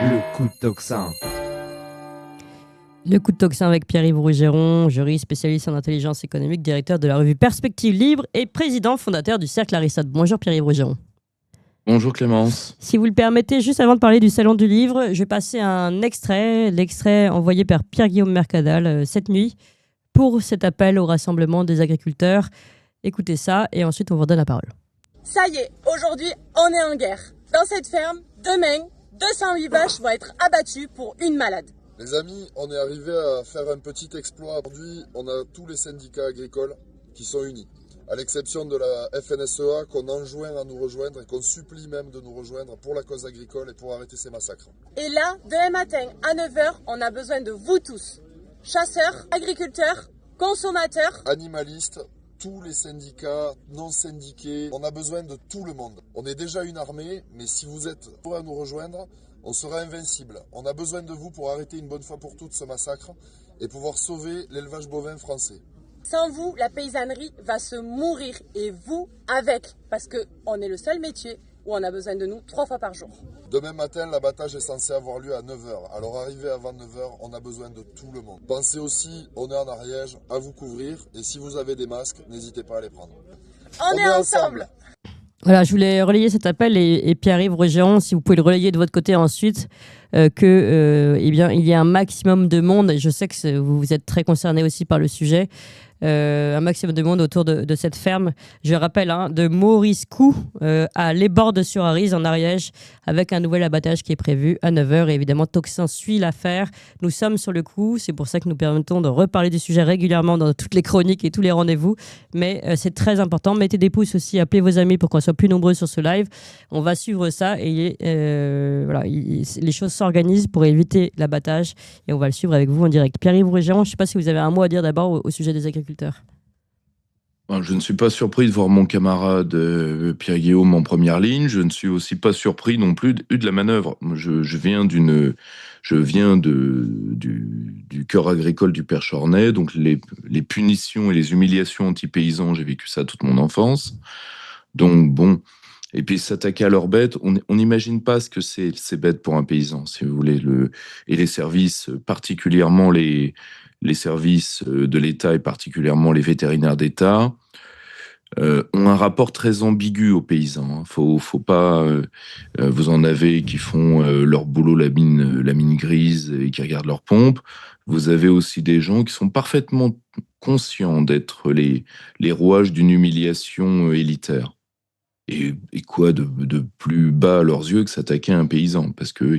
Le coup de tocsin. Le coup de tocsin avec Pierre-Yves Rougeron, juriste spécialiste en intelligence économique, directeur de la revue Perspective Libre et président fondateur du Cercle Aristote. Bonjour Pierre-Yves Rougeron. Bonjour Clémence. Si vous le permettez, juste avant de parler du Salon du Livre, je vais passer un extrait, l'extrait envoyé par Pierre-Guillaume Mercadal cette nuit pour cet appel au rassemblement des agriculteurs. Écoutez ça et ensuite on vous redonne la parole. Ça y est, aujourd'hui on est en guerre. Dans cette ferme, demain, 208 vaches vont être abattues pour une malade. Les amis, on est arrivé à faire un petit exploit. Aujourd'hui, on a tous les syndicats agricoles qui sont unis, à l'exception de la FNSEA qu'on enjoint à nous rejoindre et qu'on supplie même de nous rejoindre pour la cause agricole et pour arrêter ces massacres. Et là, demain matin à 9h, on a besoin de vous tous. Chasseurs, agriculteurs, consommateurs, animalistes, tous les syndicats non syndiqués. On a besoin de tout le monde. On est déjà une armée, mais si vous êtes prêts à nous rejoindre, on sera invincible. On a besoin de vous pour arrêter une bonne fois pour toutes ce massacre et pouvoir sauver l'élevage bovin français. Sans vous, la paysannerie va se mourir et vous avec, parce qu'on est le seul métier où on a besoin de nous 3 fois par jour. Demain matin, l'abattage est censé avoir lieu à 9h. Alors arrivé avant 9h, on a besoin de tout le monde. Pensez aussi, on est en Ariège, à vous couvrir et si vous avez des masques, n'hésitez pas à les prendre. On est ensemble. Voilà, je voulais relayer cet appel et Pierre-Yves Rougeron, si vous pouvez le relayer de votre côté ensuite, eh bien, il y a un maximum de monde, et je sais que vous êtes très concerné aussi par le sujet, un maximum de monde autour de cette ferme, je rappelle, de Moriscou à Les Bordes-sur-Arize en Ariège, avec un nouvel abattage qui est prévu à 9h. Et évidemment, Tocsin suit l'affaire. Nous sommes sur le coup, c'est pour ça que nous permettons de reparler du sujet régulièrement dans toutes les chroniques et tous les rendez-vous. Mais c'est très important. Mettez des pouces aussi, appelez vos amis pour qu'on soit plus nombreux sur ce live. On va suivre ça et voilà, les choses s'organisent pour éviter l'abattage et on va le suivre avec vous en direct. Pierre-Yves Rougeron, je ne sais pas si vous avez un mot à dire d'abord au sujet des agriculteurs. Je ne suis pas surpris de voir mon camarade Pierre-Guillaume en première ligne. Je ne suis aussi pas surpris non plus de la manœuvre. Je viens du cœur agricole du Perche-Ornais, donc les punitions et les humiliations anti-paysans, j'ai vécu ça toute mon enfance. Donc bon, et puis s'attaquer à leurs bêtes, on n'imagine pas ce que c'est ces bêtes pour un paysan, si vous voulez. Et les services, particulièrement les services de l'État et particulièrement les vétérinaires d'État, ont un rapport très ambigu aux paysans. Faut pas. Vous en avez qui font leur boulot la mine grise et qui regardent leur pompe. Vous avez aussi des gens qui sont parfaitement conscients d'être les rouages d'une humiliation élitaire. Et quoi de plus bas à leurs yeux que s'attaquer à un paysan, parce que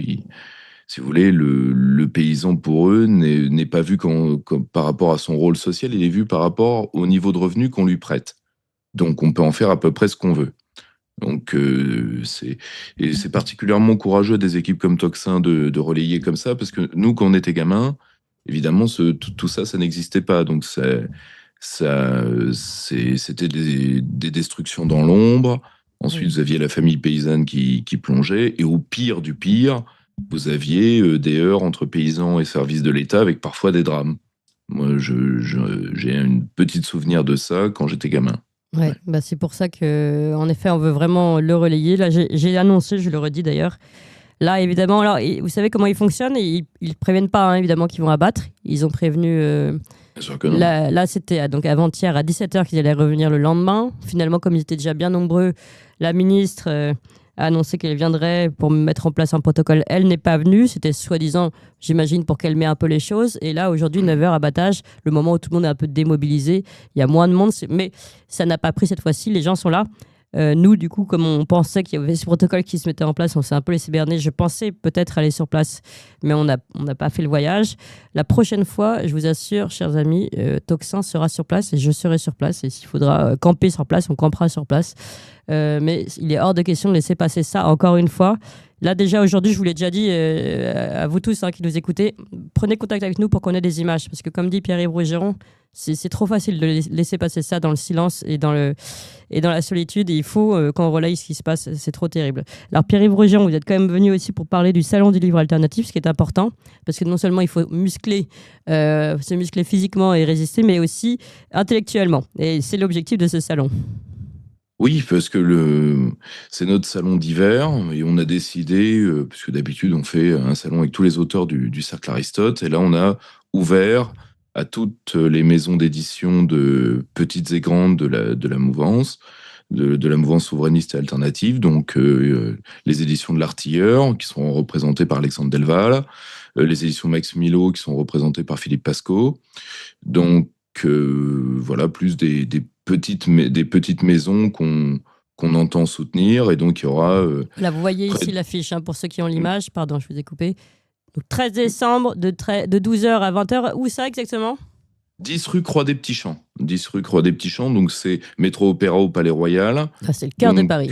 si vous voulez, le paysan pour eux n'est pas vu comme par rapport à son rôle social, il est vu par rapport au niveau de revenu qu'on lui prête. Donc on peut en faire à peu près ce qu'on veut. Donc c'est particulièrement courageux des équipes comme Tocsin de relayer comme ça, parce que nous, quand on était gamins, évidemment, tout ça n'existait pas. Donc c'était des destructions dans l'ombre. Ensuite, vous aviez la famille paysanne qui plongeait, et au pire du pire, vous aviez des heurts entre paysans et services de l'État avec parfois des drames. Moi, j'ai un petit souvenir de ça quand j'étais gamin. Ouais. Bah c'est pour ça qu'en effet, on veut vraiment le relayer. Là, j'ai annoncé, je le redis d'ailleurs. Là, évidemment, alors, vous savez comment ils fonctionnent. Ils ne préviennent pas, évidemment, qu'ils vont abattre. Ils ont prévenu... Bien sûr que non. Là, c'était donc avant-hier à 17h qu'ils allaient revenir le lendemain. Finalement, comme ils étaient déjà bien nombreux, la ministre a annoncé qu'elle viendrait pour mettre en place un protocole. Elle n'est pas venue. C'était soi-disant, j'imagine, pour qu'elle met un peu les choses. Et là, aujourd'hui, 9h, abattage, le moment où tout le monde est un peu démobilisé. Il y a moins de monde. Mais ça n'a pas pris cette fois-ci. Les gens sont là. Nous, du coup, comme on pensait qu'il y avait ce protocole qui se mettait en place, on s'est un peu laissé berner. Je pensais peut-être aller sur place, mais on n'a pas fait le voyage. La prochaine fois, je vous assure, chers amis, Tocsin sera sur place et je serai sur place. Et s'il faudra camper sur place, on campera sur place. Mais il est hors de question de laisser passer ça encore une fois. Là, déjà, aujourd'hui, je vous l'ai déjà dit à vous tous qui nous écoutez, prenez contact avec nous pour qu'on ait des images. Parce que, comme dit Pierre-Yves Rougeron, c'est trop facile de laisser passer ça dans le silence et dans la solitude. Et il faut qu'on relaye ce qui se passe. C'est trop terrible. Alors, Pierre-Yves Rougeron, vous êtes quand même venu aussi pour parler du Salon du Livre Alternatif, ce qui est important. Parce que non seulement il faut se muscler physiquement et résister, mais aussi intellectuellement. Et c'est l'objectif de ce salon. Oui, parce que c'est notre salon d'hiver et on a décidé, parce que d'habitude on fait un salon avec tous les auteurs du Cercle Aristote, et là on a ouvert à toutes les maisons d'édition de petites et grandes de la mouvance, de la mouvance souverainiste et alternative, donc les éditions de l'Artilleur, qui sont représentées par Alexandre Delval, les éditions Max Milo, qui sont représentées par Philippe Pascot, donc voilà, plus des petites maisons qu'on entend soutenir, et donc il y aura... Là, vous voyez ici l'affiche, pour ceux qui ont l'image. Pardon, je vous ai coupé. Donc, 13 décembre, de 12h à 20h. Où ça exactement ? 10 rue Croix des Petits Champs. 10 rue Croix des Petits Champs, donc c'est métro Opéra au Palais Royal. C'est le cœur de Paris.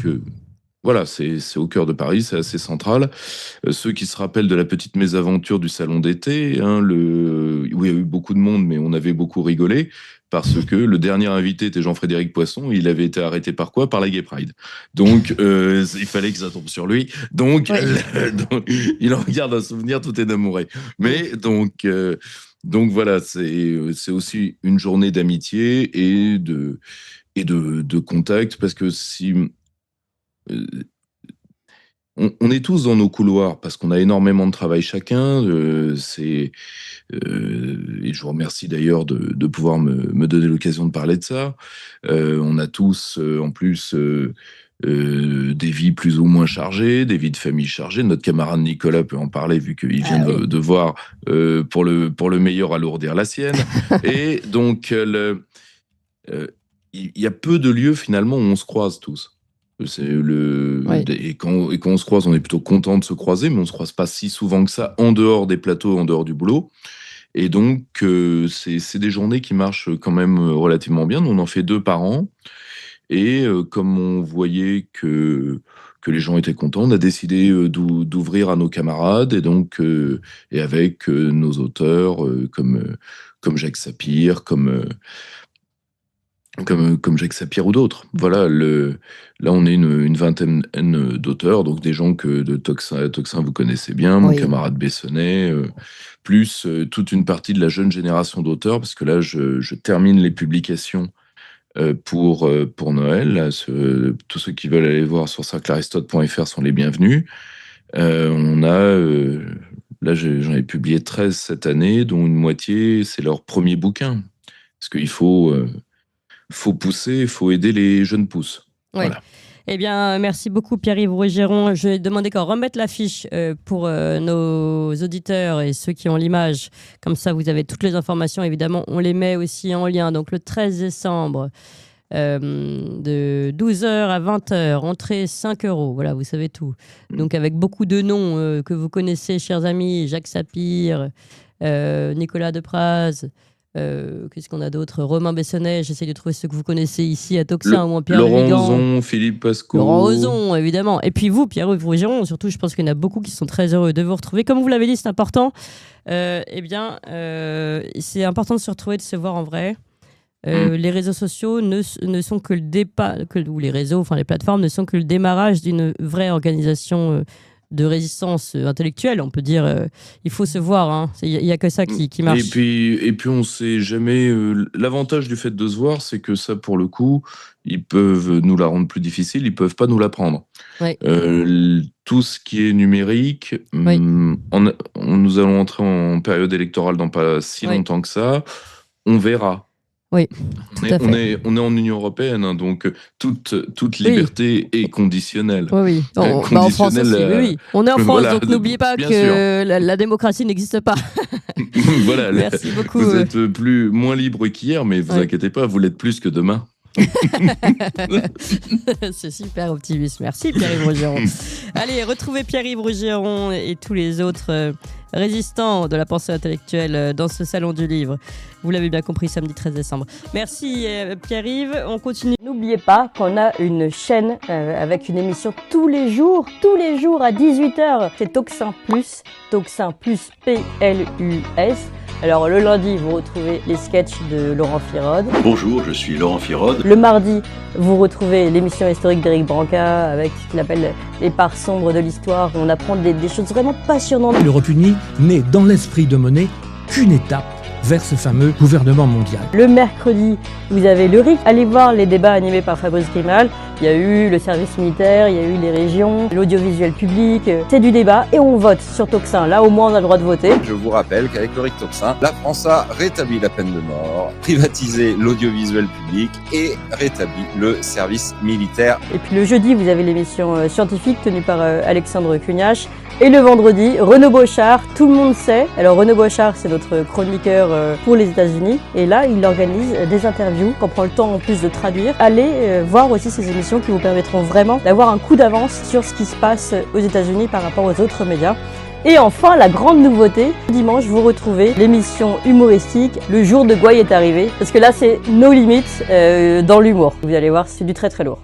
Voilà, c'est au cœur de Paris, c'est assez central. Ceux qui se rappellent de la petite mésaventure du salon d'été, où il y a eu beaucoup de monde, mais on avait beaucoup rigolé, parce que le dernier invité était Jean-Frédéric Poisson, il avait été arrêté par quoi ? Par la Gay Pride. Donc, il fallait que ça tombe sur lui. Donc, il en garde un souvenir tout énamouré. Mais donc voilà, c'est aussi une journée d'amitié et de contact, parce que si... on est tous dans nos couloirs parce qu'on a énormément de travail chacun. Et je vous remercie d'ailleurs de pouvoir me donner l'occasion de parler de ça. On a tous, en plus, des vies plus ou moins chargées, des vies de famille chargées. Notre camarade Nicolas peut en parler, vu qu'il vient de voir, pour le meilleur, alourdir la sienne. Et donc, il y a peu de lieux finalement où on se croise tous. Et quand on se croise, on est plutôt content de se croiser, mais on se croise pas si souvent que ça, en dehors des plateaux, en dehors du boulot. Et donc, c'est des journées qui marchent quand même relativement bien. On en fait 2 par an. Et comme on voyait que les gens étaient contents, on a décidé d'ouvrir à nos camarades, et donc et avec nos auteurs comme Jacques Sapir, comme Jacques Sapir ou d'autres. Voilà, là on est une vingtaine d'auteurs, donc des gens que de Toxin vous connaissez bien, mon camarade Bessonnet, plus toute une partie de la jeune génération d'auteurs, parce que là je termine les publications pour Noël. Là, tous ceux qui veulent aller voir sur cerclearistote.fr sont les bienvenus. Là j'en ai publié 13 cette année, dont une moitié c'est leur premier bouquin, parce qu'il faut pousser, il faut aider les jeunes pousses. Ouais. Voilà. Eh bien, merci beaucoup Pierre-Yves Rougeron. Je vais demander qu'on remette l'affiche pour nos auditeurs et ceux qui ont l'image. Comme ça, vous avez toutes les informations. Évidemment, on les met aussi en lien. Donc, le 13 décembre, de 12h à 20h, entrée 5 €. Voilà, vous savez tout. Donc, avec beaucoup de noms que vous connaissez, chers amis. Jacques Sapir, Nicolas Depraz. Qu'est-ce qu'on a d'autre ? Romain Bessonnet, j'essaie de trouver ceux que vous connaissez ici à Toxin, ou en Pierre Laurent Vigan. Ozon, Philippe Pascot. Laurent Ozon, évidemment. Et puis vous, Pierre-Yves Rougeron, surtout, je pense qu'il y en a beaucoup qui sont très heureux de vous retrouver. Comme vous l'avez dit, c'est important. C'est important de se retrouver, de se voir en vrai. Les réseaux sociaux ne sont que le départ, ou les réseaux, enfin les plateformes ne sont que le démarrage d'une vraie organisation de résistance intellectuelle, on peut dire. Il faut se voir, il n'y a que ça qui marche. Et puis on ne sait jamais. L'avantage du fait de se voir, c'est que ça, pour le coup, ils peuvent nous la rendre plus difficile, ils ne peuvent pas nous la prendre. Ouais. Tout ce qui est numérique, nous allons entrer en période électorale dans pas si longtemps que ça, on verra. Oui, on est en Union européenne, donc toute liberté est conditionnelle. Oui. En France aussi, oui. On est en France, donc n'oubliez pas que la démocratie n'existe pas. Voilà, merci beaucoup. Vous êtes moins libre qu'hier, mais vous inquiétez pas, vous l'êtes plus que demain. C'est super optimiste. Merci Pierre-Yves Rougeron. Allez, retrouvez Pierre-Yves Rougeron et tous les autres résistants de la pensée intellectuelle dans ce salon du livre. Vous l'avez bien compris, samedi 13 décembre. Merci Pierre-Yves. On continue. N'oubliez pas qu'on a une chaîne avec une émission tous les jours à 18h. C'est Toxin Plus P-L-U-S. Alors le lundi, vous retrouvez les sketchs de Laurent Firode. Bonjour, je suis Laurent Firode. Le mardi, vous retrouvez l'émission historique d'Éric Branca avec ce qu'il appelle les parts sombres de l'histoire. On apprend des choses vraiment passionnantes. L'Europe unie n'est dans l'esprit de Monnet qu'une étape vers ce fameux gouvernement mondial. Le mercredi, vous avez le RIC. Allez voir les débats animés par Fabrice Grimal. Il y a eu le service militaire, il y a eu les régions, l'audiovisuel public. C'est du débat et on vote sur Toxin. Là, au moins, on a le droit de voter. Je vous rappelle qu'avec le RIC Toxin, la France a rétabli la peine de mort, privatisé l'audiovisuel public et rétabli le service militaire. Et puis le jeudi, vous avez l'émission scientifique tenue par Alexandre Cugnache. Et le vendredi, Renaud Bochart, tout le monde sait. Alors Renaud Bochart, c'est notre chroniqueur pour les États-Unis. Et là, il organise des interviews qu'on prend le temps en plus de traduire. Allez voir aussi ces émissions qui vous permettront vraiment d'avoir un coup d'avance sur ce qui se passe aux États-Unis par rapport aux autres médias. Et enfin, la grande nouveauté, dimanche, vous retrouvez l'émission humoristique Le jour de Gouaille est arrivé. Parce que là, c'est nos limites dans l'humour. Vous allez voir, c'est du très très lourd.